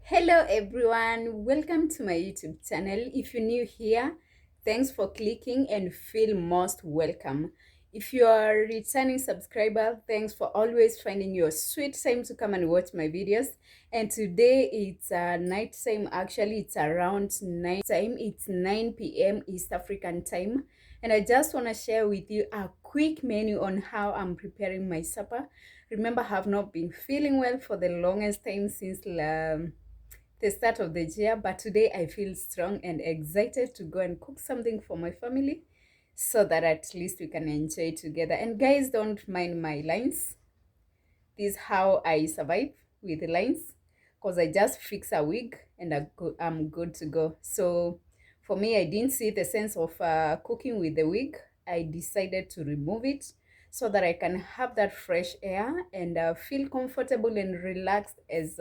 Hello everyone, welcome to my YouTube channel. If you're new here, thanks for clicking and feel most welcome. If you are a returning subscriber, thanks for always finding your sweet time to come and watch my videos. And today it's night time, actually it's around night time, it's 9 p.m. East African time. And I just want to share with you a quick menu on how I'm preparing my supper. Remember, I have not been feeling well for the longest time since the start of the year, but today I feel strong and excited to go and cook something for my family so that at least we can enjoy together. And guys, don't mind my lines. This is how I survive with the lines because I just fix a wig and I'm good to go. So for me, I didn't see the sense of cooking with the wig. I decided to remove it so that I can have that fresh air and feel comfortable and relaxed as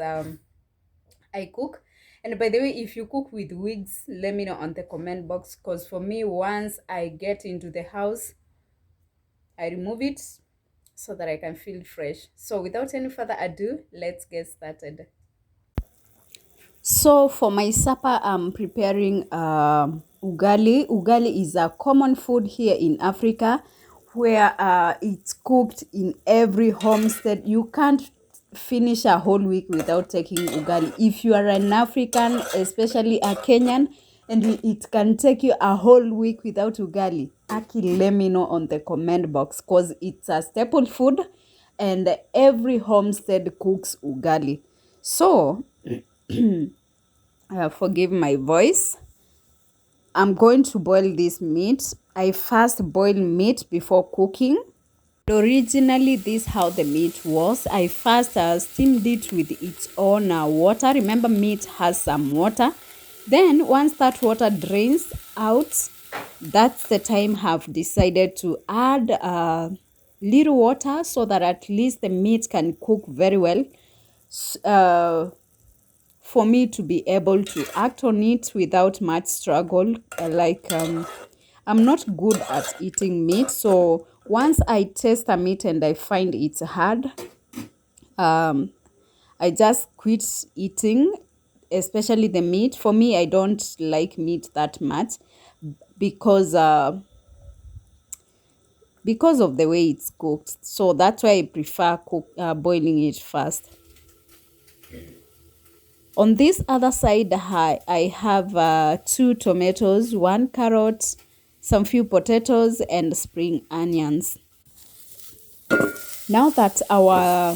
I cook. And by the way, if you cook with wigs, let me know on the comment box, because for me, once I get into the house, I remove it so that I can feel fresh. So without any further ado, let's get started. So for my supper, I'm preparing ugali. Ugali is a common food here in Africa where it's cooked in every homestead. You can't finish a whole week without taking ugali. If you are an African, especially a Kenyan, and it can take you a whole week without ugali, Aki, let me know on the comment box because it's a staple food and every homestead cooks ugali. So forgive my voice. I'm going to boil this meat. I first boil meat before cooking. Originally, this is how the meat was. I first steamed it with its own water. Remember, meat has some water. Then once that water drains out, that's the time I've decided to add little water so that at least the meat can cook very well. For me to be able to act on it without much struggle. I'm not good at eating meat, so once I taste a meat and I find it's hard, I just quit eating, especially the meat. For me, I don't like meat that much because of the way it's cooked. So that's why I prefer boiling it first. On this other side, I have 2 tomatoes, 1 carrot, some few potatoes, and spring onions. Now that our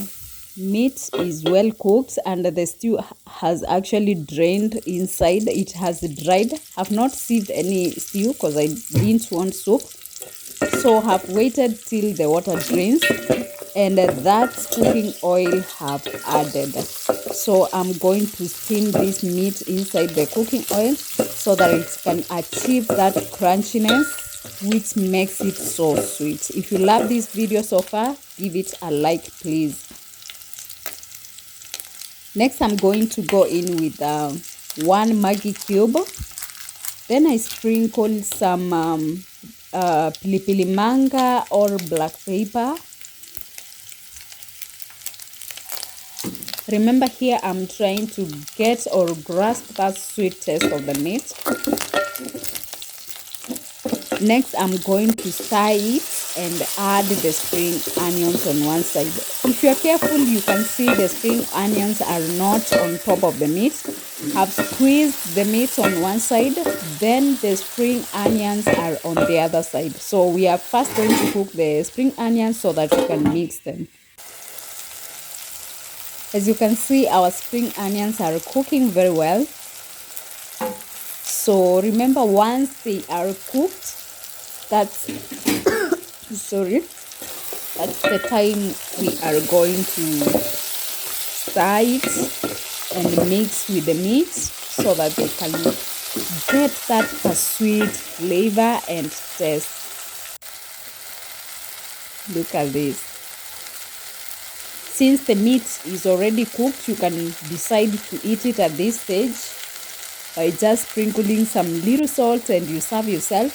meat is well cooked and the stew has actually drained inside, it has dried. I've not sieved any stew because I didn't want soup. So I've waited till the water drains and that cooking oil have added. So I'm going to steam this meat inside the cooking oil so that it can achieve that crunchiness which makes it so sweet. If you love this video so far, give it a like, please. Next, I'm going to go in with 1 Maggi cube. Then I sprinkle some pilipili manga or black pepper. Remember, here I'm trying to get or grasp that sweet taste of the meat. Next, I'm going to stir it and add the spring onions on one side. If you're careful, you can see the spring onions are not on top of the meat. I've squeezed the meat on one side, then the spring onions are on the other side. So we are first going to cook the spring onions so that we can mix them. As you can see, our spring onions are cooking very well. So remember, once they are cooked, that's the time we are going to stir it and mix with the meat so that they can get that sweet flavor and taste. Look at this. Since the meat is already cooked, you can decide to eat it at this stage by just sprinkling some little salt and you serve yourself.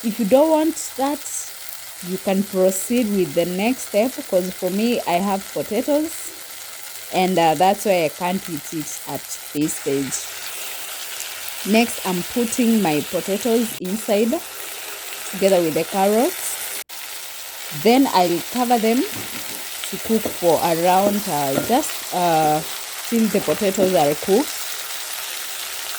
If you don't want that, you can proceed with the next step, because for me, I have potatoes. and that's why I can't eat it at this stage. Next, I'm putting my potatoes inside together with the carrots. Then I'll cover them to cook for around just till the potatoes are cooked.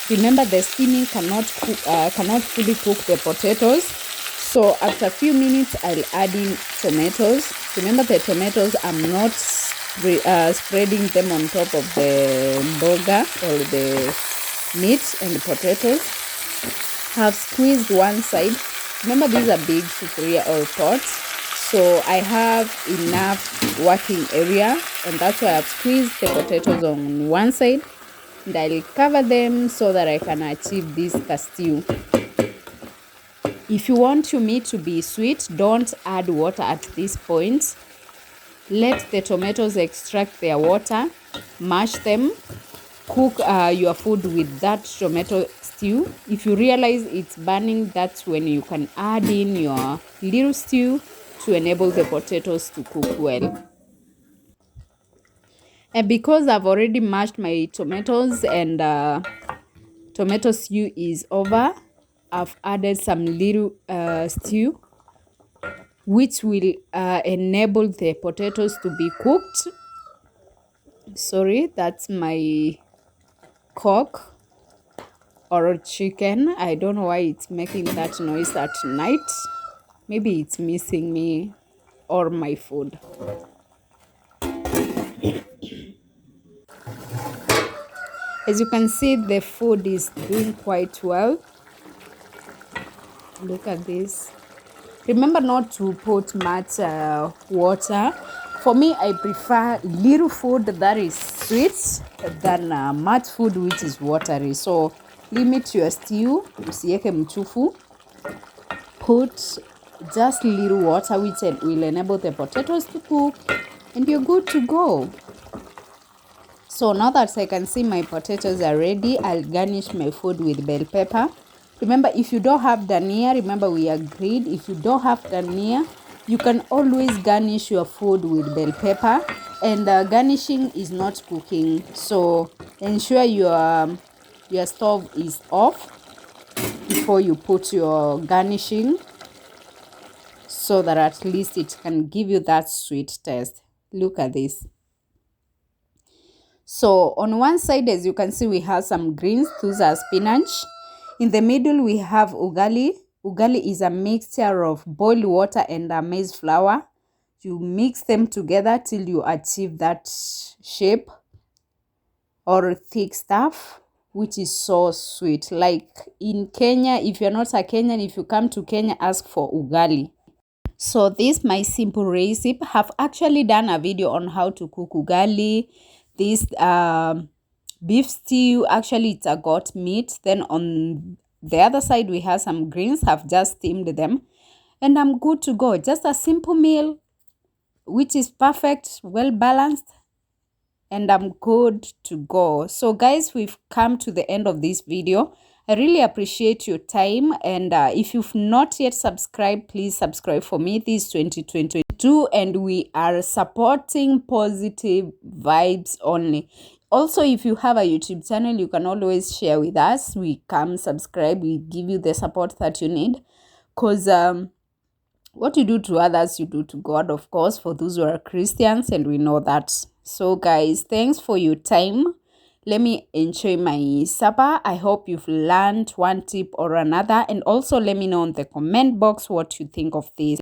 Remember, the steaming cannot fully cook the potatoes. So after a few minutes, I'll add in tomatoes. Remember, the tomatoes, I'm not spreading them on top of the burger or the meat and the potatoes. Have squeezed one side. Remember, these are big sufuria or pots, so I have enough working area, and that's why I've squeezed the potatoes on one side, and I'll cover them so that I can achieve this stew. If you want your meat to be sweet, don't add water at this point. Let the tomatoes extract their water, mash them, cook your food with that tomato stew. If you realize it's burning, that's when you can add in your little stew to enable the potatoes to cook well. And because I've already mashed my tomatoes and tomato stew is over, I've added some little stew which will enable the potatoes to be cooked. Sorry, that's my cock or chicken. I don't know why it's making that noise at night. Maybe it's missing me or my food. As you can see, the food is doing quite well. Look at this. Remember not to put much water. For me, I prefer little food that is sweet than much food which is watery. So limit your stew, usiweke mchufu. Put just little water which will enable the potatoes to cook, and you're good to go. So now that I can see my potatoes are ready, I'll garnish my food with bell pepper. Remember, if you don't have dhania, remember we agreed, if you don't have dhania, you can always garnish your food with bell pepper. And garnishing is not cooking, so ensure your stove is off before you put your garnishing, so that at least it can give you that sweet taste. Look at this. So on one side, as you can see, we have some greens. Those are spinach. In the middle, we have ugali. Ugali is a mixture of boiled water and maize flour. You mix them together till you achieve that shape or thick stuff, which is so sweet. Like in Kenya, if you're not a Kenyan, if you come to Kenya, ask for ugali. So this my simple recipe. Have actually done a video on how to cook ugali. This beef stew, actually it's a goat meat. Then on the other side we have some greens. Have just steamed them, and I'm good to go. Just a simple meal which is perfect, well balanced, and I'm good to go. So guys, we've come to the end of this video. I really appreciate your time, and if you've not yet subscribed, please subscribe for me. This is 2022 and we are supporting positive vibes only. Also, if you have a YouTube channel, you can always share with us. We come subscribe, we give you the support that you need, because what you do to others, you do to God, of course, for those who are Christians, and we know that. So guys, thanks for your time. Let me enjoy my supper. I hope you've learned one tip or another, and also let me know in the comment box what you think of this.